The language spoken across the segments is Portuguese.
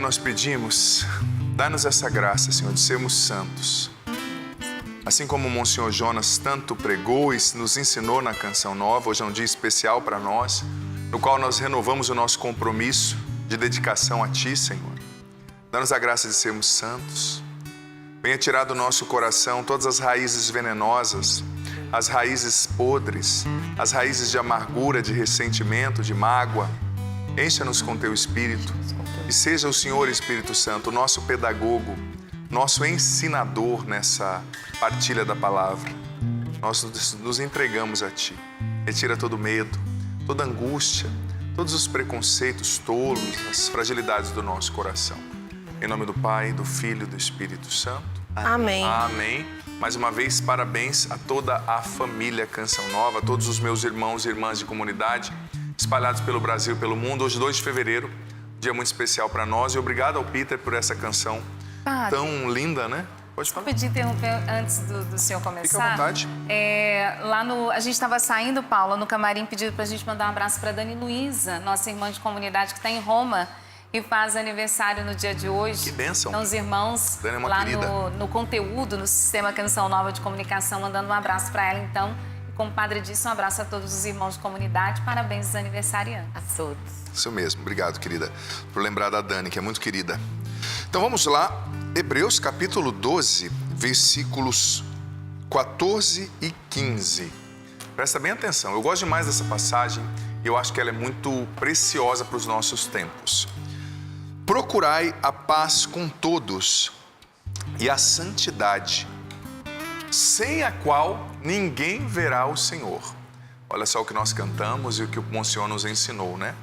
nós pedimos, dá-nos essa graça, Senhor, de sermos santos. Assim como o Monsenhor Jonas tanto pregou e nos ensinou na Canção Nova, hoje é um dia especial para nós, no qual nós renovamos o nosso compromisso de dedicação a Ti, Senhor. Dá-nos a graça de sermos santos. Venha tirar do nosso coração todas as raízes venenosas, as raízes podres, as raízes de amargura, de ressentimento, de mágoa. Encha-nos com Teu Espírito e seja o Senhor, Espírito Santo, o nosso pedagogo, nosso ensinador nessa partilha da palavra. Nós nos entregamos a Ti. Retira todo medo, toda angústia, todos os preconceitos tolos, as fragilidades do nosso coração. Em nome do Pai, do Filho e do Espírito Santo. Amém. Amém. Mais uma vez, parabéns a toda a família Canção Nova, a todos os meus irmãos e irmãs de comunidade espalhados pelo Brasil e pelo mundo. Hoje, 2 de fevereiro, dia muito especial para nós. E obrigado ao Peter por essa canção tão linda, né? Pode falar. Podia interromper antes do senhor começar? Fica à vontade. A gente estava saindo, Paula, no camarim, pedido para a gente mandar um abraço para Dani Luiza, nossa irmã de comunidade que está em Roma e faz aniversário no dia de hoje. Que bênção. Então, os irmãos Dani é uma lá querida. no conteúdo, no Sistema Canção Nova de Comunicação, mandando um abraço para ela, então. E como o padre disse, um abraço a todos os irmãos de comunidade. Parabéns aos aniversariantes. A todos. Isso mesmo. Obrigado, querida, por lembrar da Dani, que é muito querida. Então, vamos lá. Hebreus, capítulo 12, versículos 14 e 15. Presta bem atenção. Eu gosto demais dessa passagem e eu acho que ela é muito preciosa para os nossos tempos. Procurai a paz com todos e a santidade, sem a qual ninguém verá o Senhor. Olha só o que nós cantamos e o que o Monsenhor nos ensinou, né?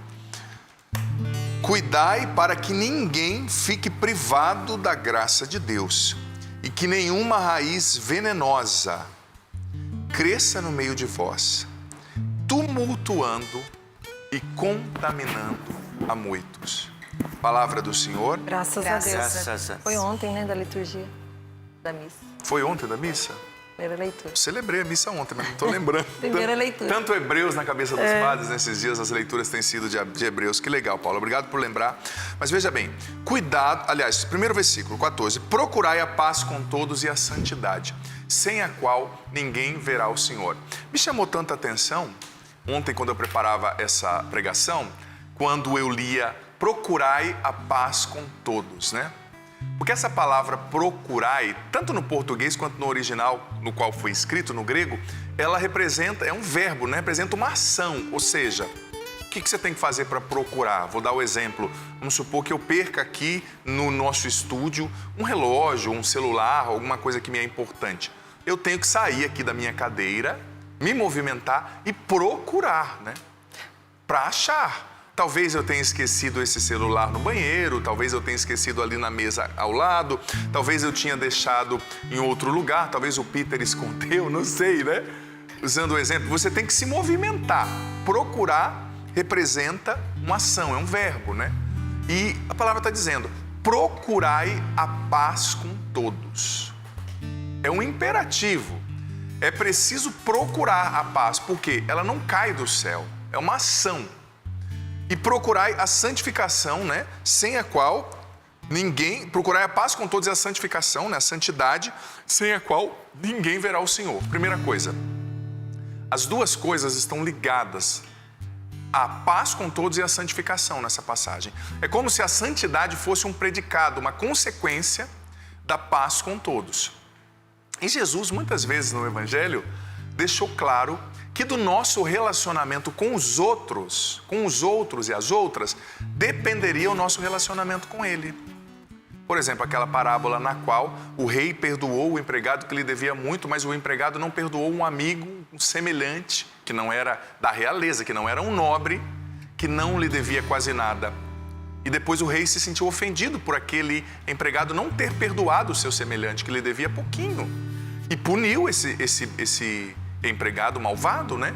Cuidai para que ninguém fique privado da graça de Deus e que nenhuma raiz venenosa cresça no meio de vós, tumultuando e contaminando a muitos. Palavra do Senhor. Graças a Deus. Foi ontem, né, da liturgia da missa. Foi ontem da missa? Primeira leitura. Celebrei a missa ontem, mas não estou lembrando. Primeira leitura. Tanto Hebreus na cabeça dos padres nesses dias, as leituras têm sido de Hebreus. Que legal, Paulo. Obrigado por lembrar. Mas veja bem, cuidado, aliás, primeiro versículo, 14. Procurai a paz com todos e a santidade, sem a qual ninguém verá o Senhor. Me chamou tanta atenção, ontem quando eu preparava essa pregação, quando eu lia procurai a paz com todos, né? Porque essa palavra procurai, tanto no português quanto no original, no qual foi escrito, no grego, ela representa, é um verbo, né? Representa uma ação, ou seja, o que você tem que fazer para procurar? Vou dar o exemplo, vamos supor que eu perca aqui no nosso estúdio um relógio, um celular, alguma coisa que me é importante. Eu tenho que sair aqui da minha cadeira, me movimentar e procurar, né? Para achar. Talvez eu tenha esquecido esse celular no banheiro, talvez eu tenha esquecido ali na mesa ao lado, talvez eu tinha deixado em outro lugar, talvez o Peter escondeu, não sei, né? Usando o exemplo, você tem que se movimentar. Procurar representa uma ação, é um verbo, né? E a palavra está dizendo, procurai a paz com todos. É um imperativo. É preciso procurar a paz, porque ela não cai do céu, é uma ação. E procurai a santificação, né? Sem a qual ninguém... Procurai a paz com todos e a santificação, né? A santidade, sem a qual ninguém verá o Senhor. Primeira coisa, as duas coisas estão ligadas. A paz com todos e a santificação nessa passagem. É como se a santidade fosse um predicado, uma consequência da paz com todos. E Jesus, muitas vezes no Evangelho, deixou claro que do nosso relacionamento com os outros e as outras, dependeria o nosso relacionamento com Ele. Por exemplo, aquela parábola na qual o rei perdoou o empregado que lhe devia muito, mas o empregado não perdoou um amigo, um semelhante, que não era da realeza, que não era um nobre, que não lhe devia quase nada. E depois o rei se sentiu ofendido por aquele empregado não ter perdoado o seu semelhante, que lhe devia pouquinho. E puniu esse empregado malvado, né?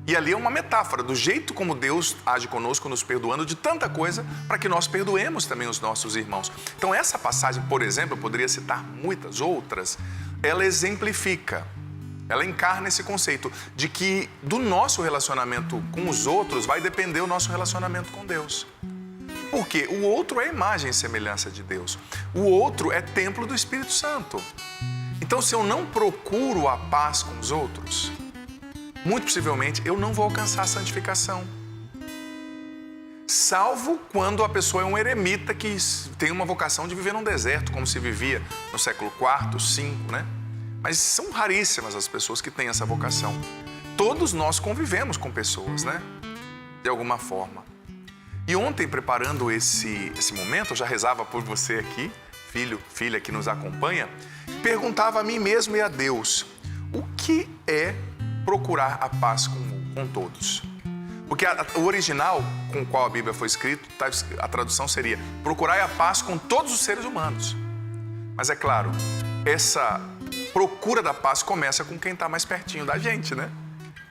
E ali é uma metáfora do jeito como Deus age conosco, nos perdoando de tanta coisa, para que nós perdoemos também os nossos irmãos. Então essa passagem, por exemplo, eu poderia citar muitas outras, ela exemplifica, ela encarna esse conceito de que do nosso relacionamento com os outros vai depender o nosso relacionamento com Deus. Porque o outro é imagem e semelhança de Deus. O outro é templo do Espírito Santo. Então, se eu não procuro a paz com os outros, muito possivelmente eu não vou alcançar a santificação. Salvo quando a pessoa é um eremita que tem uma vocação de viver num deserto, como se vivia no século IV, V, né? Mas são raríssimas as pessoas que têm essa vocação. Todos nós convivemos com pessoas, né? De alguma forma. E ontem, preparando esse momento, eu já rezava por você aqui, filho, filha que nos acompanha, perguntava a mim mesmo e a Deus, o que é procurar a paz com todos? Porque o original com o qual a Bíblia foi escrita, a tradução seria procurai a paz com todos os seres humanos. Mas é claro, essa procura da paz começa com quem está mais pertinho da gente, né?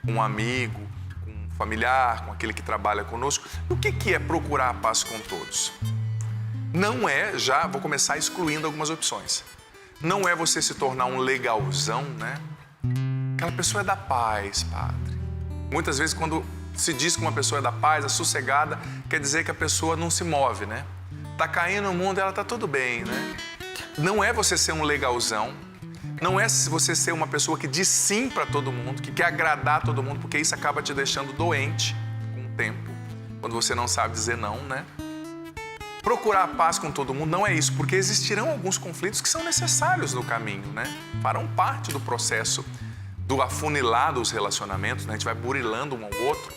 Com um amigo, com um familiar, com aquele que trabalha conosco. E o que é procurar a paz com todos? Não é, vou começar excluindo algumas opções. Não é você se tornar um legalzão, né? Aquela pessoa é da paz, padre. Muitas vezes quando se diz que uma pessoa é da paz, é sossegada, quer dizer que a pessoa não se move, né? Tá caindo no mundo, ela tá tudo bem, né? Não é você ser um legalzão, não é você ser uma pessoa que diz sim para todo mundo, que quer agradar todo mundo, porque isso acaba te deixando doente com o tempo, quando você não sabe dizer não, né? Procurar a paz com todo mundo não é isso, porque existirão alguns conflitos que são necessários no caminho, né? Farão parte do processo do afunilar dos relacionamentos, né? A gente vai burilando um ao outro.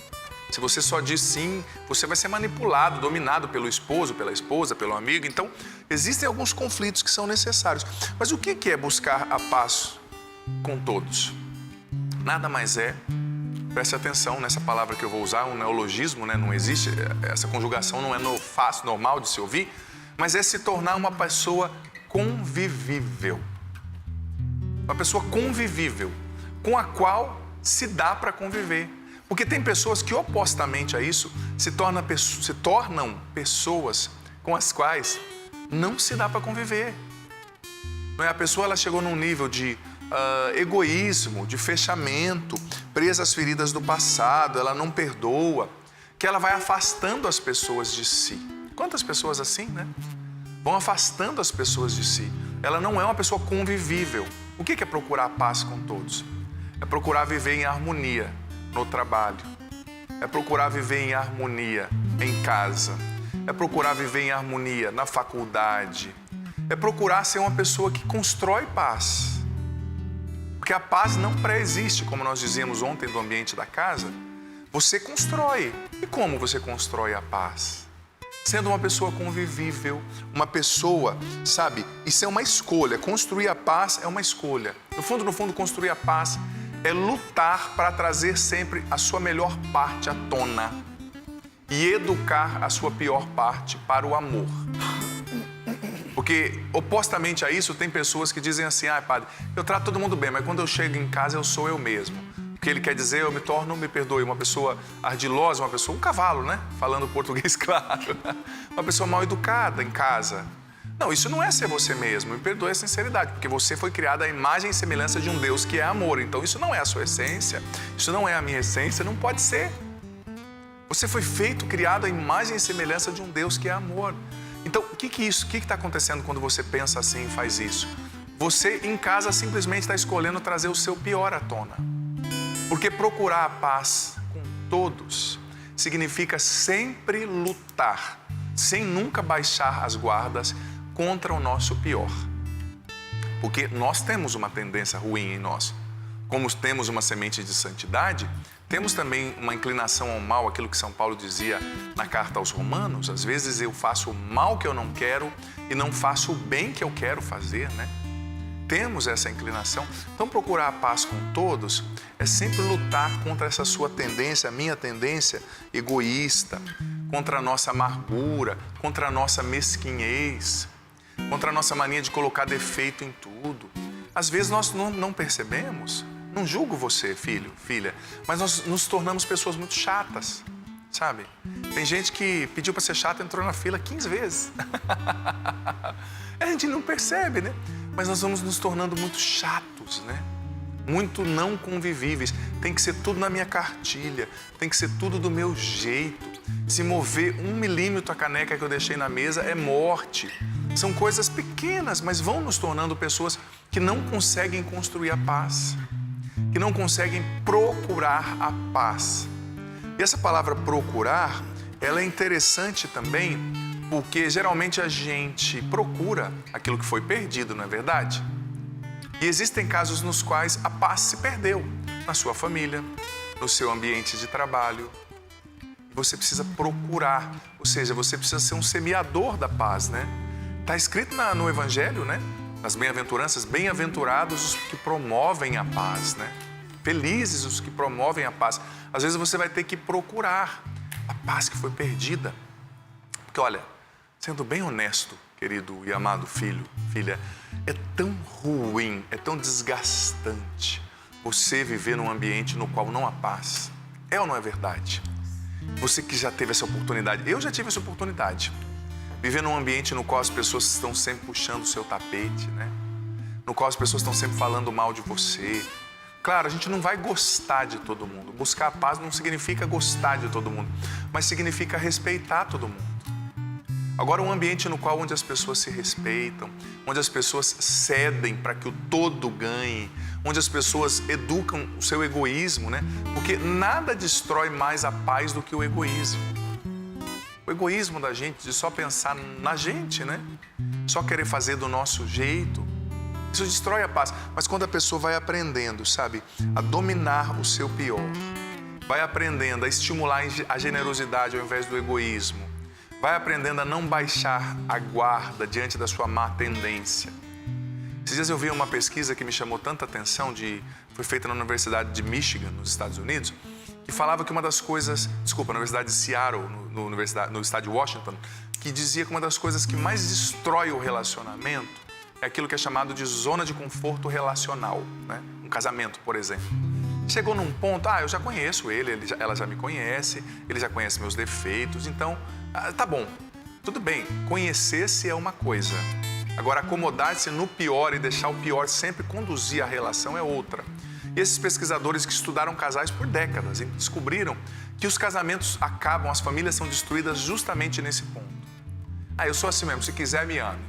Se você só diz sim, você vai ser manipulado, dominado pelo esposo, pela esposa, pelo amigo. Então, existem alguns conflitos que são necessários. Mas o que é buscar a paz com todos? Nada mais é, preste atenção nessa palavra que eu vou usar, um neologismo, né? Não existe, essa conjugação não é fácil, normal de se ouvir, mas é se tornar uma pessoa convivível. Uma pessoa convivível, com a qual se dá para conviver. Porque tem pessoas que, opostamente a isso, se tornam pessoas com as quais não se dá para conviver. Não é? A pessoa ela chegou num nível de egoísmo, de fechamento, presa às feridas do passado, ela não perdoa, que ela vai afastando as pessoas de si. Quantas pessoas assim, né? Vão afastando as pessoas de si. Ela não é uma pessoa convivível. O que é procurar a paz com todos? É procurar viver em harmonia no trabalho, é procurar viver em harmonia em casa, é procurar viver em harmonia na faculdade, é procurar ser uma pessoa que constrói paz. Porque a paz não pré-existe, como nós dizíamos ontem do ambiente da casa, você constrói. E como você constrói a paz? Sendo uma pessoa convivível, uma pessoa, sabe, isso é uma escolha, construir a paz é uma escolha. No fundo, construir a paz é lutar para trazer sempre a sua melhor parte à tona e educar a sua pior parte para o amor. Porque, opostamente a isso, tem pessoas que dizem assim, padre, eu trato todo mundo bem, mas quando eu chego em casa eu sou eu mesmo. O que ele quer dizer, eu me torno, me perdoe, uma pessoa ardilosa, um cavalo, né? Falando português claro. Uma pessoa mal educada em casa. Não, isso não é ser você mesmo, me perdoe a sinceridade, porque você foi criado à imagem e semelhança de um Deus que é amor. Então isso não é a sua essência, isso não é a minha essência, não pode ser. Você foi feito, criado à imagem e semelhança de um Deus que é amor. Então, o que está acontecendo quando você pensa assim e faz isso? Você em casa simplesmente está escolhendo trazer o seu pior à tona. Porque procurar a paz com todos significa sempre lutar, sem nunca baixar as guardas, contra o nosso pior. Porque nós temos uma tendência ruim em nós. Como temos uma semente de santidade, temos também uma inclinação ao mal, aquilo que São Paulo dizia na carta aos Romanos. Às vezes eu faço o mal que eu não quero e não faço o bem que eu quero fazer, né? Temos essa inclinação. Então procurar a paz com todos é sempre lutar contra essa sua tendência, a minha tendência egoísta, contra a nossa amargura, contra a nossa mesquinhez, contra a nossa mania de colocar defeito em tudo. Às vezes nós não percebemos, não julgo você, filho, filha, mas nós nos tornamos pessoas muito chatas, sabe? Tem gente que pediu para ser chata e entrou na fila 15 vezes. A gente não percebe, né? Mas nós vamos nos tornando muito chatos, né? Muito não convivíveis. Tem que ser tudo na minha cartilha, tem que ser tudo do meu jeito. Se mover 1 milímetro a caneca que eu deixei na mesa é morte. São coisas pequenas, mas vão nos tornando pessoas que não conseguem construir a paz, que não conseguem procurar a paz. E essa palavra procurar, ela é interessante também, porque geralmente a gente procura aquilo que foi perdido, não é verdade? E existem casos nos quais a paz se perdeu na sua família, no seu ambiente de trabalho. Você precisa procurar, ou seja, você precisa ser um semeador da paz, né? Está escrito no Evangelho, né? Nas bem-aventuranças, bem-aventurados os que promovem a paz, né? Felizes os que promovem a paz. Às vezes você vai ter que procurar a paz que foi perdida. Porque olha, sendo bem honesto, querido e amado filho, filha, é tão ruim, é tão desgastante você viver num ambiente no qual não há paz. É ou não é verdade? Você que já teve essa oportunidade, eu já tive essa oportunidade. Viver num ambiente no qual as pessoas estão sempre puxando o seu tapete, né? No qual as pessoas estão sempre falando mal de você. Claro, a gente não vai gostar de todo mundo. Buscar a paz não significa gostar de todo mundo, mas significa respeitar todo mundo. Agora, um ambiente no qual onde as pessoas se respeitam, onde as pessoas cedem para que o todo ganhe, onde as pessoas educam o seu egoísmo, né? Porque nada destrói mais a paz do que o egoísmo. O egoísmo da gente, de só pensar na gente, né? Só querer fazer do nosso jeito. Isso destrói a paz. Mas quando a pessoa vai aprendendo, sabe, a dominar o seu pior, vai aprendendo a estimular a generosidade ao invés do egoísmo, vai aprendendo a não baixar a guarda diante da sua má tendência. Esses dias eu vi uma pesquisa que me chamou tanta atenção, foi feita na Universidade de Michigan, nos Estados Unidos, que falava que uma das coisas, na Universidade de Seattle, no estado de Washington, que dizia que uma das coisas que mais destrói o relacionamento é aquilo que é chamado de zona de conforto relacional, né? Um casamento, por exemplo. Chegou num ponto, eu já conheço ela já me conhece, ele já conhece meus defeitos, então, tá bom, tudo bem, conhecer-se é uma coisa. Agora, acomodar-se no pior e deixar o pior sempre conduzir a relação é outra. E esses pesquisadores que estudaram casais por décadas descobriram que os casamentos acabam, as famílias são destruídas justamente nesse ponto. Eu sou assim mesmo, se quiser me ame.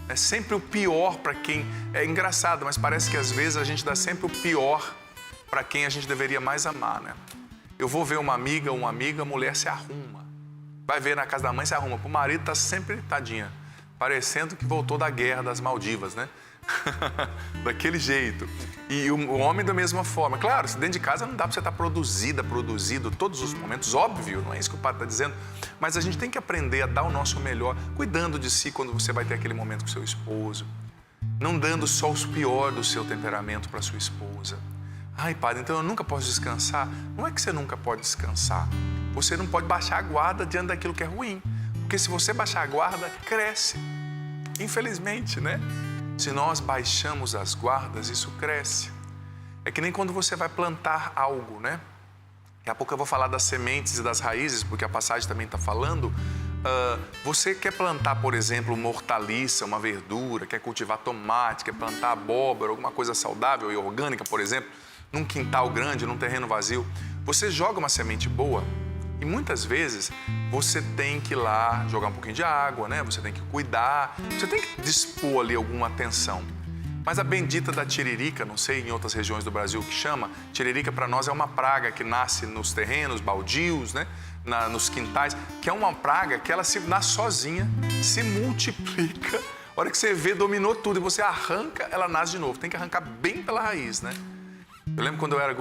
É sempre o pior para quem... É engraçado, mas parece que às vezes a gente dá sempre o pior para quem a gente deveria mais amar, né? Eu vou ver uma amiga, a mulher se arruma. Vai ver na casa da mãe, se arruma. O marido tá sempre, tadinha, parecendo que voltou da guerra das Maldivas, né? Daquele jeito. E o homem da mesma forma. Claro, dentro de casa não dá para você estar produzido todos os momentos, óbvio, não é isso que o padre está dizendo. Mas a gente tem que aprender a dar o nosso melhor, cuidando de si quando você vai ter aquele momento com seu esposo. Não dando só o pior do seu temperamento para sua esposa. Padre, então eu nunca posso descansar? Não é que você nunca pode descansar. Você não pode baixar a guarda diante daquilo que é ruim. Porque se você baixar a guarda, cresce. Infelizmente, né? Se nós baixamos as guardas, isso cresce. É que nem quando você vai plantar algo, né? Daqui a pouco eu vou falar das sementes e das raízes, porque a passagem também está falando. Você quer plantar, por exemplo, uma hortaliça, uma verdura, quer cultivar tomate, quer plantar abóbora, alguma coisa saudável e orgânica, por exemplo, num quintal grande, num terreno vazio. Você joga uma semente boa e muitas vezes você tem que ir lá jogar um pouquinho de água, né? Você tem que cuidar, você tem que dispor ali alguma atenção. Mas a bendita da tiririca, não sei em outras regiões do Brasil o que chama, tiririca para nós é uma praga que nasce nos terrenos baldios, né? Nos quintais, que é uma praga que ela se nasce sozinha, se multiplica. A hora que você vê, dominou tudo e você arranca, ela nasce de novo. Tem que arrancar bem pela raiz, né? Eu lembro quando eu era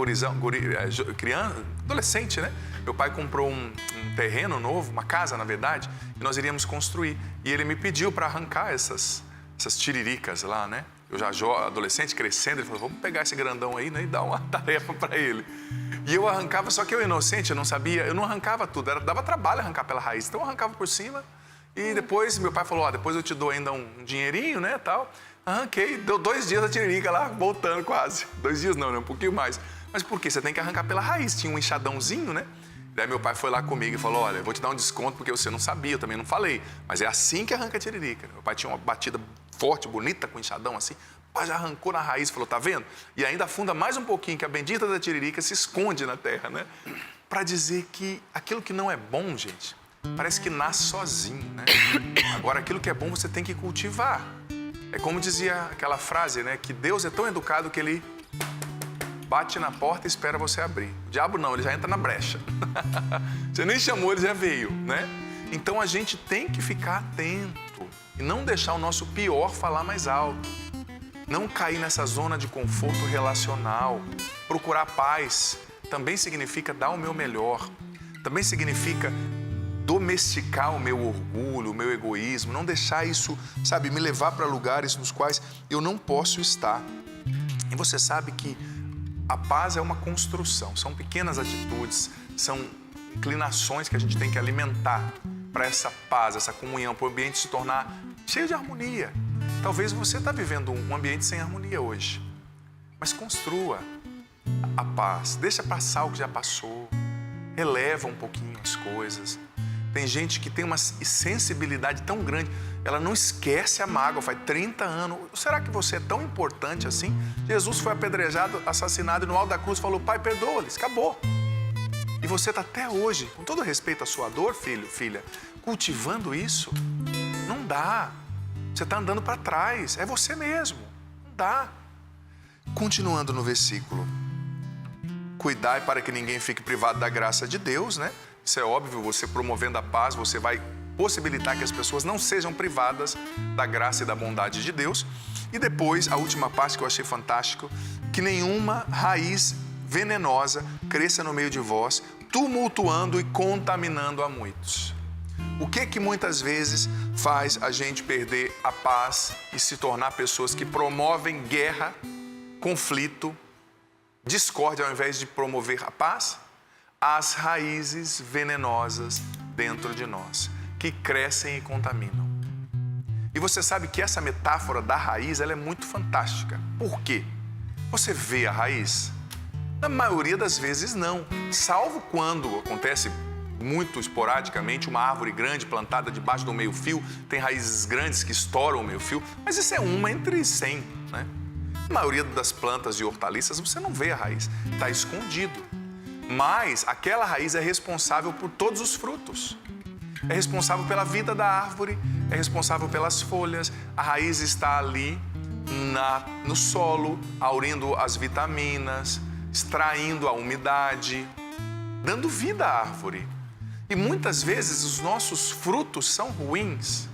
criança, adolescente, né? Meu pai comprou um terreno novo, uma casa, na verdade, e nós iríamos construir. E ele me pediu para arrancar essas tiriricas lá, né? Eu já adolescente, crescendo, ele falou, vamos pegar esse grandão aí, né? E dar uma tarefa para ele. E eu arrancava, só que eu inocente, eu não sabia, eu não arrancava tudo, dava trabalho arrancar pela raiz. Então eu arrancava por cima e depois meu pai falou, depois eu te dou ainda um dinheirinho, né, tal. Arranquei, deu 2 dias a tiririca lá, voltando quase. 2 dias não, né? Um pouquinho mais. Mas por quê? Você tem que arrancar pela raiz. Tinha um enxadãozinho, né? Daí meu pai foi lá comigo e falou, olha, eu vou te dar um desconto porque você não sabia, eu também não falei. Mas é assim que arranca a tiririca. Meu pai tinha uma batida forte, bonita, com enxadão assim. Já arrancou na raiz e falou, tá vendo? E ainda afunda mais um pouquinho, que a bendita da tiririca se esconde na terra, né? para dizer que aquilo que não é bom, gente, parece que nasce sozinho, né? Agora, aquilo que é bom você tem que cultivar. É como dizia aquela frase, né? Que Deus é tão educado que Ele bate na porta e espera você abrir. O diabo não, ele já entra na brecha. Você nem chamou, ele já veio, né? Então a gente tem que ficar atento e não deixar o nosso pior falar mais alto. Não cair nessa zona de conforto relacional. Procurar paz também significa dar o meu melhor. Também significa domesticar o meu orgulho, o meu egoísmo. Não deixar isso, sabe, me levar para lugares nos quais eu não posso estar. E você sabe que a paz é uma construção. São pequenas atitudes, são inclinações que a gente tem que alimentar para essa paz, essa comunhão, para o ambiente se tornar cheio de harmonia. Talvez você está vivendo um ambiente sem harmonia hoje, mas construa a paz, deixa passar o que já passou, releva um pouquinho as coisas. Tem gente que tem uma sensibilidade tão grande, ela não esquece a mágoa, faz 30 anos. Será que você é tão importante assim? Jesus foi apedrejado, assassinado e no alto da cruz falou, Pai, perdoa-lhes, acabou. E você está até hoje, com todo respeito à sua dor, filho, filha, cultivando isso? Não dá. Você está andando para trás, é você mesmo, não dá. Continuando no versículo. Cuidai para que ninguém fique privado da graça de Deus, né? Isso é óbvio, você promovendo a paz, você vai possibilitar que as pessoas não sejam privadas da graça e da bondade de Deus. E depois, a última parte que eu achei fantástico, que nenhuma raiz venenosa cresça no meio de vós, tumultuando e contaminando a muitos. O que muitas vezes faz a gente perder a paz e se tornar pessoas que promovem guerra, conflito, discórdia ao invés de promover a paz? As raízes venenosas dentro de nós, que crescem e contaminam. E você sabe que essa metáfora da raiz, ela é muito fantástica. Por quê? Você vê a raiz? Na maioria das vezes não, salvo quando acontece muito esporadicamente uma árvore grande plantada debaixo do meio-fio, tem raízes grandes que estouram o meio-fio, mas isso é uma entre 100, né? Na maioria das plantas e hortaliças você não vê a raiz, está escondido. Mas aquela raiz é responsável por todos os frutos. É responsável pela vida da árvore, é responsável pelas folhas. A raiz está ali no solo, aurindo as vitaminas, extraindo a umidade, dando vida à árvore. E muitas vezes os nossos frutos são ruins.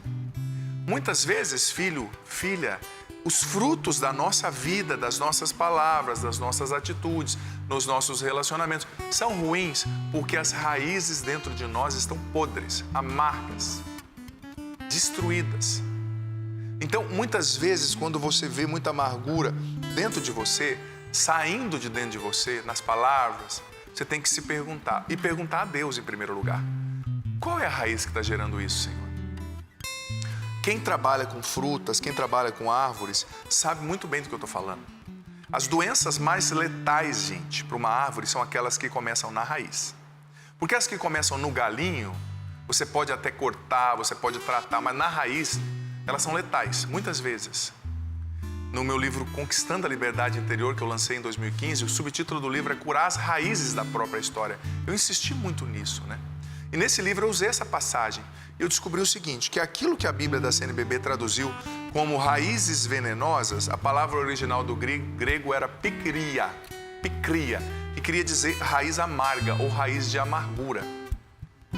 Muitas vezes, filho, filha, os frutos da nossa vida, das nossas palavras, das nossas atitudes, nos nossos relacionamentos, são ruins porque as raízes dentro de nós estão podres, amargas, destruídas. Então, muitas vezes, quando você vê muita amargura dentro de você, saindo de dentro de você, nas palavras, você tem que se perguntar, e perguntar a Deus em primeiro lugar. Qual é a raiz que está gerando isso, Senhor? Quem trabalha com frutas, quem trabalha com árvores, sabe muito bem do que eu estou falando. As doenças mais letais, gente, para uma árvore são aquelas que começam na raiz. Porque as que começam no galinho, você pode até cortar, você pode tratar, mas na raiz, elas são letais, muitas vezes. No meu livro Conquistando a Liberdade Interior, que eu lancei em 2015, o subtítulo do livro é Curar as Raízes da Própria História. Eu insisti muito nisso, né? E nesse livro eu usei essa passagem. Eu descobri o seguinte, que aquilo que a Bíblia da CNBB traduziu como raízes venenosas, a palavra original do grego era pikria, que queria dizer raiz amarga ou raiz de amargura.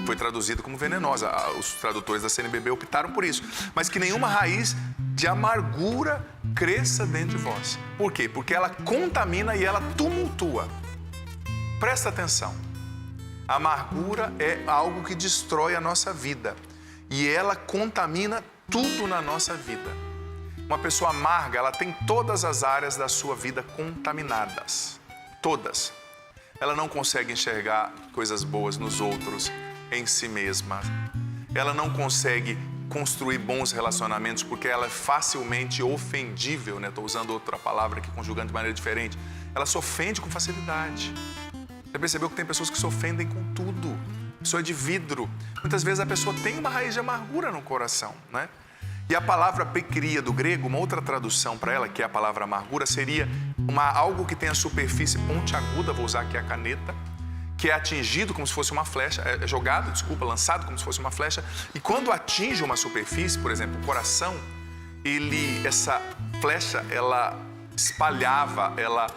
Foi traduzido como venenosa, os tradutores da CNBB optaram por isso. Mas que nenhuma raiz de amargura cresça dentro de vós. Por quê? Porque ela contamina e ela tumultua. Presta atenção. A amargura é algo que destrói a nossa vida e ela contamina tudo na nossa vida. Uma pessoa amarga, ela tem todas as áreas da sua vida contaminadas. Todas. Ela não consegue enxergar coisas boas nos outros, em si mesma. Ela não consegue construir bons relacionamentos porque ela é facilmente ofendível, né? Estou usando outra palavra aqui, conjugando de maneira diferente. Ela se ofende com facilidade. Você percebeu que tem pessoas que se ofendem com tudo. A pessoa é de vidro. Muitas vezes a pessoa tem uma raiz de amargura no coração, né? E a palavra pikria do grego, uma outra tradução para ela, que é a palavra amargura, seria algo que tem a superfície pontiaguda, vou usar aqui a caneta, que é atingido como se fosse uma flecha, é jogado, lançado como se fosse uma flecha, e quando atinge uma superfície, por exemplo, o coração, essa flecha, ela espalhava, ela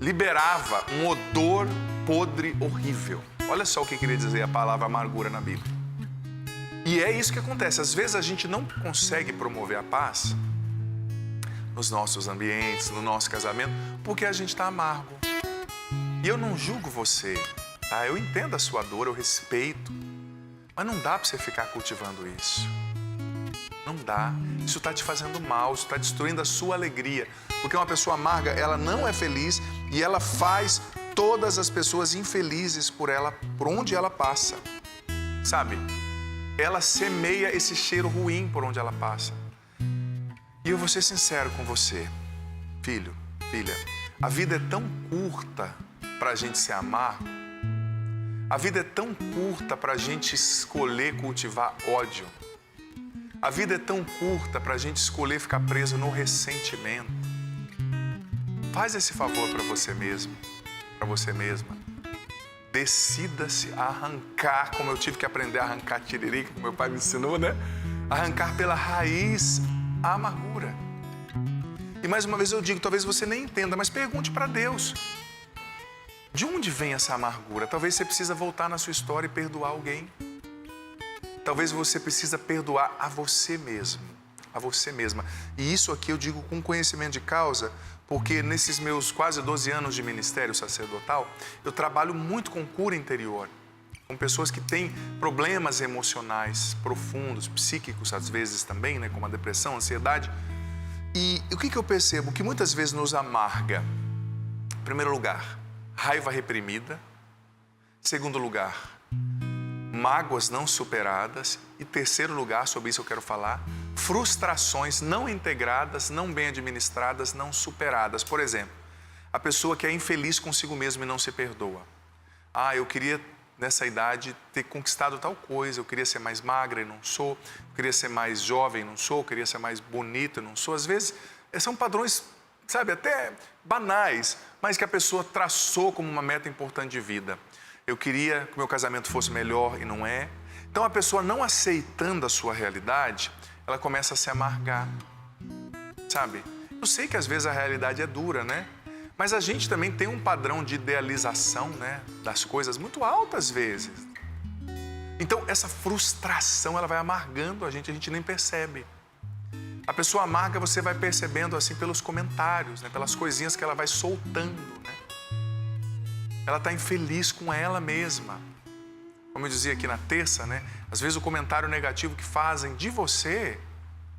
liberava um odor podre horrível. Olha só o que queria dizer a palavra amargura na Bíblia. E é isso que acontece. Às vezes a gente não consegue promover a paz nos nossos ambientes, no nosso casamento, porque a gente está amargo. E eu não julgo você, tá? Eu entendo a sua dor, eu respeito. Mas não dá para você ficar cultivando isso. Não dá. Isso está te fazendo mal, isso está destruindo a sua alegria. Porque uma pessoa amarga, ela não é feliz e ela faz todas as pessoas infelizes por onde ela passa. Sabe? Ela semeia esse cheiro ruim por onde ela passa. E eu vou ser sincero com você, filho, filha. A vida é tão curta para a gente se amar. A vida é tão curta para a gente escolher cultivar ódio. A vida é tão curta para a gente escolher ficar preso no ressentimento. Faz esse favor para você mesmo, para você mesma. Decida-se a arrancar, como eu tive que aprender a arrancar tiririca, como meu pai me ensinou, né? Arrancar pela raiz a amargura. E mais uma vez eu digo, talvez você nem entenda, mas pergunte para Deus. De onde vem essa amargura? Talvez você precisa voltar na sua história e perdoar alguém. Talvez você precisa perdoar a você mesmo, a você mesma. E isso aqui eu digo com conhecimento de causa, porque nesses meus quase 12 anos de ministério sacerdotal, eu trabalho muito com cura interior, com pessoas que têm problemas emocionais profundos, psíquicos às vezes também, né, como a depressão, a ansiedade. E o que eu percebo? Que muitas vezes nos amarga. Em primeiro lugar, raiva reprimida. Em segundo lugar, mágoas não superadas. E terceiro lugar, sobre isso eu quero falar, frustrações não integradas, não bem administradas, não superadas. Por exemplo, a pessoa que é infeliz consigo mesma e não se perdoa. Eu queria nessa idade ter conquistado tal coisa, eu queria ser mais magra e não sou, eu queria ser mais jovem e não sou, eu queria ser mais bonita e não sou. Às vezes são padrões, sabe, até banais, mas que a pessoa traçou como uma meta importante de vida. Eu queria que meu casamento fosse melhor e não é. Então a pessoa não aceitando a sua realidade, ela começa a se amargar, sabe? Eu sei que às vezes a realidade é dura, né? Mas a gente também tem um padrão de idealização, né, das coisas muito alto às vezes. Então essa frustração, ela vai amargando a gente nem percebe. A pessoa amarga, você vai percebendo assim pelos comentários, né, pelas coisinhas que ela vai soltando, né? Ela está infeliz com ela mesma. Como eu dizia aqui na terça, né? Às vezes o comentário negativo que fazem de você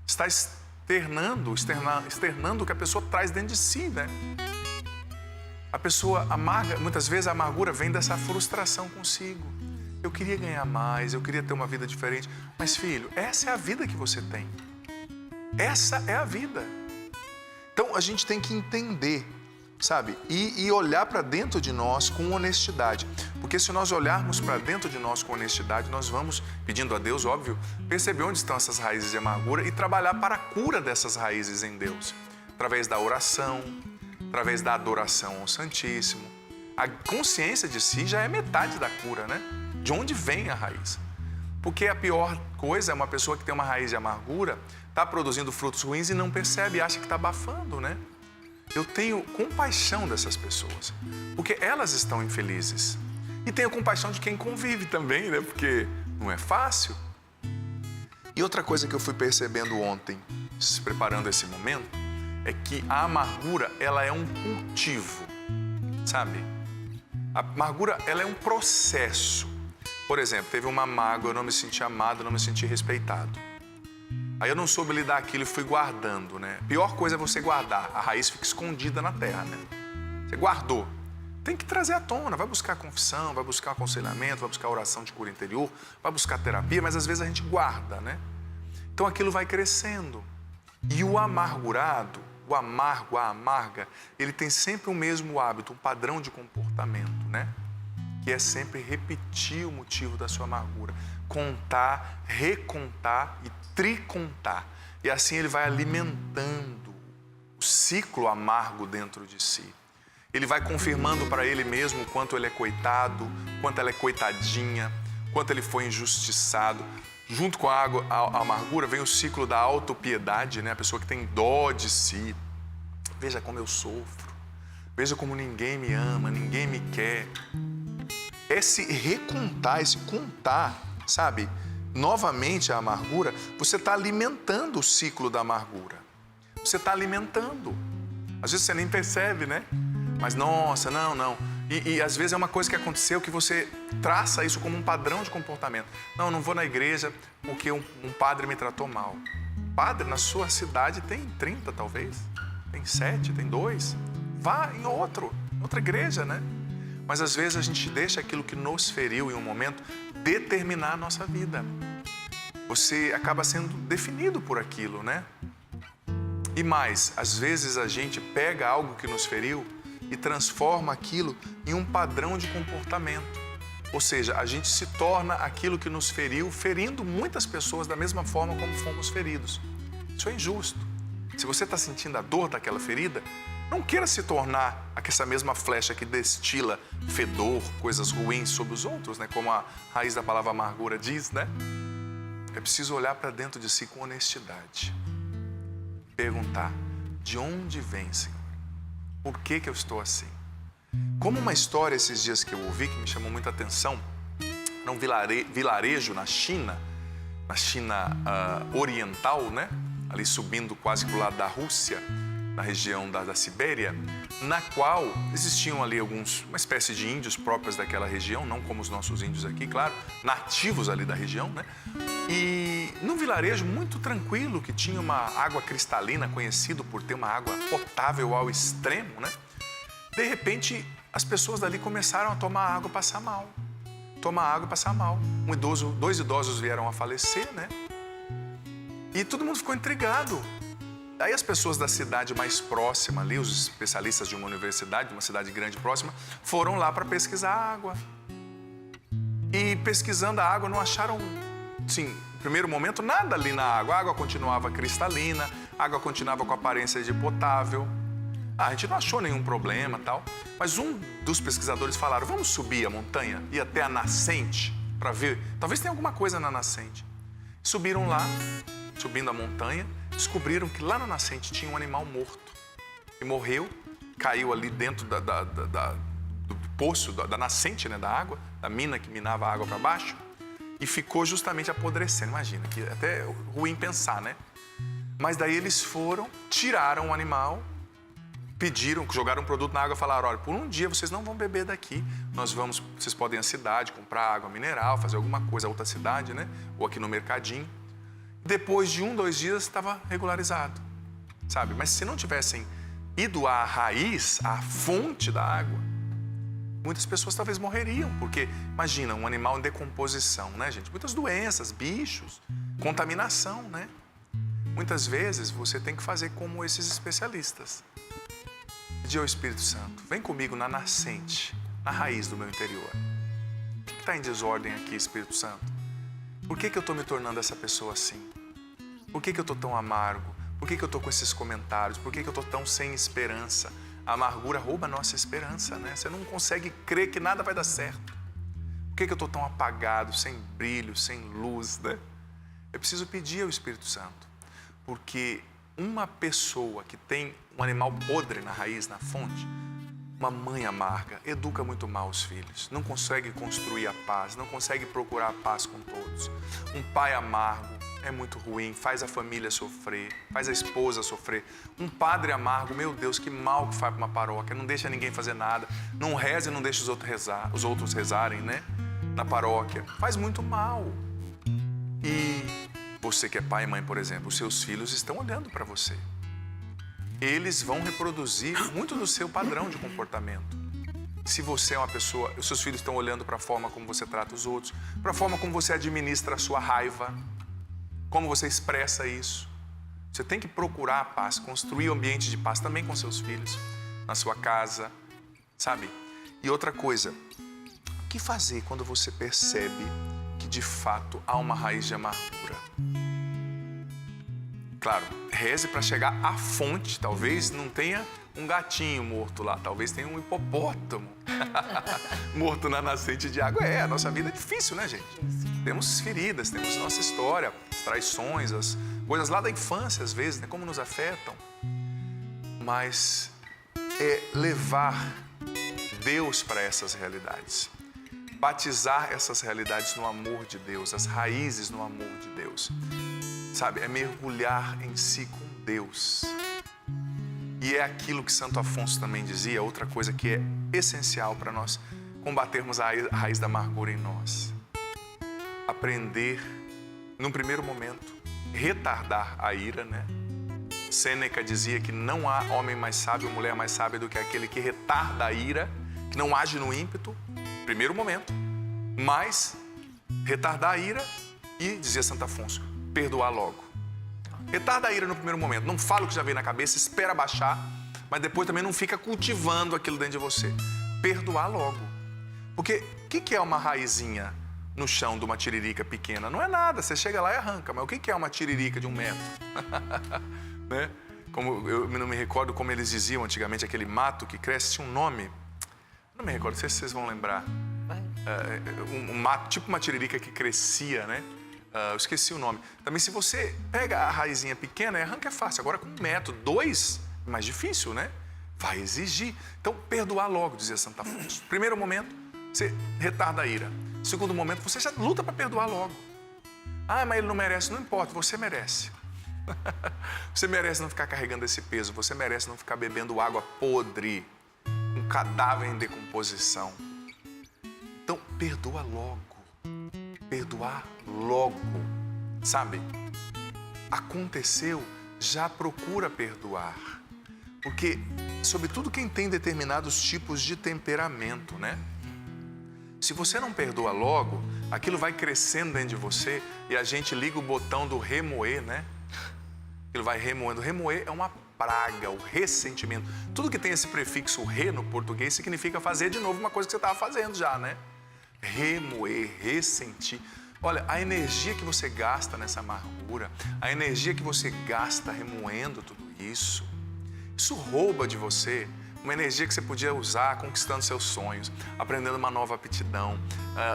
está externando o que a pessoa traz dentro de si, né? A pessoa amarga, muitas vezes a amargura vem dessa frustração consigo. Eu queria ganhar mais, eu queria ter uma vida diferente. Mas filho, essa é a vida que você tem. Essa é a vida. Então a gente tem que entender, sabe? E olhar para dentro de nós com honestidade. Porque se nós olharmos para dentro de nós com honestidade, nós vamos, pedindo a Deus, óbvio, perceber onde estão essas raízes de amargura e trabalhar para a cura dessas raízes em Deus. Através da oração, através da adoração ao Santíssimo. A consciência de si já é metade da cura, né? De onde vem a raiz? Porque a pior coisa é uma pessoa que tem uma raiz de amargura, está produzindo frutos ruins e não percebe, acha que está abafando, né? Eu tenho compaixão dessas pessoas, porque elas estão infelizes. E tenho compaixão de quem convive também, né? Porque não é fácil. E outra coisa que eu fui percebendo ontem, se preparando esse momento, é que a amargura, ela é um cultivo, sabe? A amargura, ela é um processo. Por exemplo, teve uma mágoa, eu não me senti amado, não me senti respeitado. Aí eu não soube lidar aquilo e fui guardando, né? Pior coisa é você guardar, a raiz fica escondida na terra, né? Você guardou. Tem que trazer à tona, vai buscar confissão, vai buscar aconselhamento, vai buscar oração de cura interior, vai buscar terapia, mas às vezes a gente guarda, né? Então aquilo vai crescendo. E o amargurado, o amargo, a amarga, ele tem sempre o mesmo hábito, um padrão de comportamento, né? Que é sempre repetir o motivo da sua amargura. Contar, recontar e tricontar. E assim ele vai alimentando o ciclo amargo dentro de si. Ele vai confirmando para ele mesmo o quanto ele é coitado, quanto ela é coitadinha, quanto ele foi injustiçado. Junto com a amargura vem o ciclo da autopiedade, né? A pessoa que tem dó de si. Veja como eu sofro. Veja como ninguém me ama, ninguém me quer. Esse recontar, esse contar, sabe? Novamente a amargura, você está alimentando o ciclo da amargura. Você está alimentando. Às vezes você nem percebe, né? Mas nossa, não. E às vezes é uma coisa que aconteceu que você traça isso como um padrão de comportamento. Não vou na igreja porque um padre me tratou mal. Padre na sua cidade tem 30 talvez, tem 7, tem 2. Vá em outra igreja, né? Mas às vezes a gente deixa aquilo que nos feriu em um momento determinar a nossa vida. Você acaba sendo definido por aquilo, né? E mais, às vezes a gente pega algo que nos feriu e transforma aquilo em um padrão de comportamento. Ou seja, a gente se torna aquilo que nos feriu, ferindo muitas pessoas da mesma forma como fomos feridos. Isso é injusto. Se você está sentindo a dor daquela ferida, não queira se tornar essa mesma flecha que destila fedor, coisas ruins sobre os outros, né? Como a raiz da palavra amargura diz, né? É preciso olhar para dentro de si com honestidade. Perguntar, de onde vem, Senhor? Por que eu estou assim? Como uma história esses dias que eu ouvi, que me chamou muita atenção, num vilarejo na China oriental, né? Ali subindo quase para o lado da Rússia, na região da Sibéria, na qual existiam ali uma espécie de índios próprios daquela região, não como os nossos índios aqui, claro, nativos ali da região, né? E num vilarejo muito tranquilo, que tinha uma água cristalina, conhecido por ter uma água potável ao extremo, né? De repente, as pessoas dali começaram a tomar água e passar mal. Dois idosos vieram a falecer, né? E todo mundo ficou intrigado. Aí as pessoas da cidade mais próxima ali, os especialistas de uma universidade, de uma cidade grande próxima, foram lá para pesquisar a água. E pesquisando a água, não acharam, sim, no primeiro momento, nada ali na água. A água continuava cristalina, a água continuava com aparência de potável. A gente não achou nenhum problema e tal. Mas um dos pesquisadores falaram, vamos subir a montanha, ir até a nascente para ver, talvez tenha alguma coisa na nascente. Subiram lá, subindo a montanha, descobriram que lá na nascente tinha um animal morto. E morreu, caiu ali dentro do poço, da nascente, né, da água, da mina que minava a água para baixo, e ficou justamente apodrecendo. Imagina, que é até ruim pensar, né? Mas daí eles foram, tiraram o animal, pediram, jogaram um produto na água e falaram, olha, por um dia vocês não vão beber daqui, vocês podem ir à cidade, comprar água mineral, fazer alguma coisa, outra cidade, né? Ou aqui no mercadinho. Depois de 2 dias estava regularizado, sabe? Mas se não tivessem ido à raiz, à fonte da água, muitas pessoas talvez morreriam, porque imagina, um animal em decomposição, né, gente? Muitas doenças, bichos, contaminação, né? Muitas vezes você tem que fazer como esses especialistas. Pedir ao Espírito Santo, vem comigo na nascente, na raiz do meu interior. O que está em desordem aqui, Espírito Santo? Por que eu estou me tornando essa pessoa assim? Por que eu estou tão amargo? Por que eu estou com esses comentários? Por que eu estou tão sem esperança? A amargura rouba a nossa esperança, né? Você não consegue crer que nada vai dar certo. Por que eu estou tão apagado, sem brilho, sem luz, né? Eu preciso pedir ao Espírito Santo, porque uma pessoa que tem um animal podre na raiz, na fonte, uma mãe amarga, educa muito mal os filhos, não consegue construir a paz, não consegue procurar a paz com todos. Um pai amargo é muito ruim, faz a família sofrer, faz a esposa sofrer. Um padre amargo, meu Deus, que mal que faz para uma paróquia, não deixa ninguém fazer nada, não reza e não deixa os outros rezarem, né? Na paróquia, faz muito mal. E você que é pai e mãe, por exemplo, os seus filhos estão olhando para você. Eles vão reproduzir muito do seu padrão de comportamento. Se você é uma pessoa, os seus filhos estão olhando para a forma como você trata os outros, para a forma como você administra a sua raiva, como você expressa isso. Você tem que procurar a paz, construir um ambiente de paz também com seus filhos, na sua casa, sabe? E outra coisa, o que fazer quando você percebe que de fato há uma raiz de amargura? Claro, reze para chegar à fonte. Talvez não tenha um gatinho morto lá, talvez tenha um hipopótamo morto na nascente de água. A nossa vida é difícil, né, gente? Temos feridas, temos nossa história, as traições, as coisas lá da infância, às vezes, né? Como nos afetam. Mas é levar Deus para essas realidades. Batizar essas realidades no amor de Deus, as raízes no amor de Deus. Sabe, é mergulhar em si com Deus. E é aquilo que Santo Afonso também dizia, outra coisa que é essencial para nós combatermos a raiz da amargura em nós. Aprender, num primeiro momento, retardar a ira, né? Sêneca dizia que não há homem mais sábio ou mulher mais sábia do que aquele que retarda a ira, que não age no ímpeto, primeiro momento, mas retardar a ira e, dizia Santo Afonso, perdoar logo. Retarda a ira no primeiro momento, não fala o que já veio na cabeça, espera baixar, mas depois também não fica cultivando aquilo dentro de você. Perdoar logo. Porque o que é uma raizinha no chão de uma tiririca pequena? Não é nada, você chega lá e arranca, mas o que é uma tiririca de 1 metro? Né? Como, eu não me recordo como eles diziam antigamente, aquele mato que cresce, tinha um nome, não me recordo, não sei se vocês vão lembrar. Um mato, tipo uma tiririca que crescia, né? Eu esqueci o nome. Também se você pega a raizinha pequena, arranca é fácil. Agora com 1 metro, 2, é mais difícil, né? Vai exigir. Então, perdoar logo, dizia Santo Afonso. Primeiro momento, você retarda a ira. Segundo momento, você já luta para perdoar logo. Ah, mas ele não merece. Não importa, você merece. Você merece não ficar carregando esse peso. Você merece não ficar bebendo água podre. Um cadáver em decomposição. Então, perdoa logo. Perdoar logo, sabe? Aconteceu, já procura perdoar. Porque, sobretudo quem tem determinados tipos de temperamento, né? Se você não perdoa logo, aquilo vai crescendo dentro de você e a gente liga o botão do remoer, né? Aquilo vai remoendo. Remoer é uma praga, o ressentimento. Tudo que tem esse prefixo re no português significa fazer de novo uma coisa que você estava fazendo já, né? Remoer, ressentir. Olha, a energia que você gasta nessa amargura, a energia que você gasta remoendo tudo isso, isso rouba de você uma energia que você podia usar conquistando seus sonhos, aprendendo uma nova aptidão,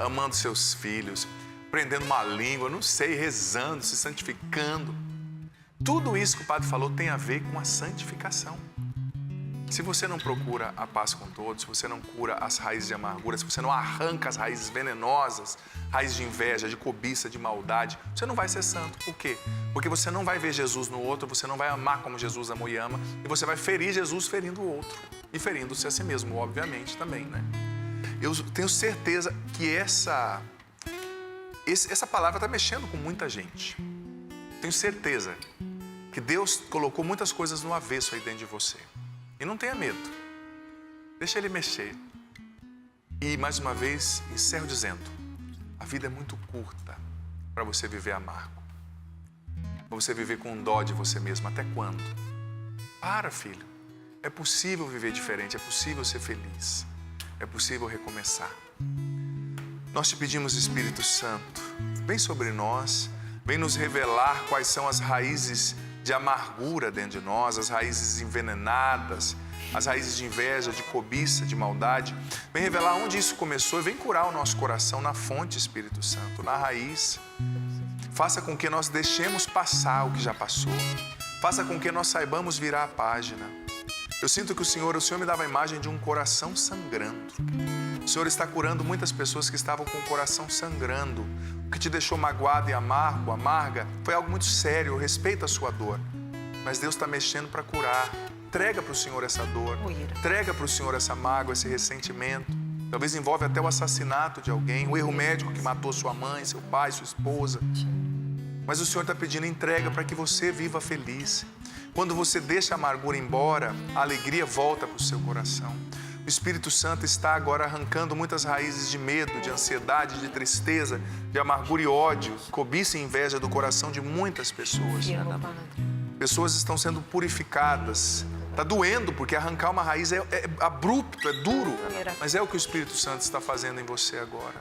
amando seus filhos, aprendendo uma língua, não sei, rezando, se santificando. Tudo isso que o padre falou tem a ver com a santificação. Se você não procura a paz com todos, se você não cura as raízes de amargura, se você não arranca as raízes venenosas, raízes de inveja, de cobiça, de maldade, você não vai ser santo. Por quê? Porque você não vai ver Jesus no outro, você não vai amar como Jesus amou e ama, e você vai ferir Jesus ferindo o outro. E ferindo-se a si mesmo, obviamente, também, né? Eu tenho certeza que essa palavra está mexendo com muita gente. Tenho certeza que Deus colocou muitas coisas no avesso aí dentro de você. E não tenha medo. Deixa Ele mexer. E, mais uma vez, encerro dizendo, a vida é muito curta para você viver amargo. Para você viver com dó de você mesmo. Até quando? Para, filho. É possível viver diferente, é possível ser feliz. É possível recomeçar. Nós te pedimos, Espírito Santo, vem sobre nós, vem nos revelar quais são as raízes de amargura dentro de nós, as raízes envenenadas, as raízes de inveja, de cobiça, de maldade. Vem revelar onde isso começou e vem curar o nosso coração na fonte, Espírito Santo, na raiz. Faça com que nós deixemos passar o que já passou. Faça com que nós saibamos virar a página. Eu sinto que o Senhor me dava a imagem de um coração sangrando. O Senhor está curando muitas pessoas que estavam com o coração sangrando. O que te deixou magoado e amarga, foi algo muito sério. Eu respeito a sua dor. Mas Deus está mexendo para curar. Entrega para o Senhor essa dor. Entrega para o Senhor essa mágoa, esse ressentimento. Talvez envolve até o assassinato de alguém, o erro médico que matou sua mãe, seu pai, sua esposa. Mas o Senhor está pedindo entrega para que você viva feliz. Quando você deixa a amargura embora, a alegria volta para o seu coração. O Espírito Santo está agora arrancando muitas raízes de medo, de ansiedade, de tristeza, de amargura e ódio, cobiça e inveja do coração de muitas pessoas. Pessoas estão sendo purificadas. Está doendo, porque arrancar uma raiz é abrupto, é duro. Mas é o que o Espírito Santo está fazendo em você agora.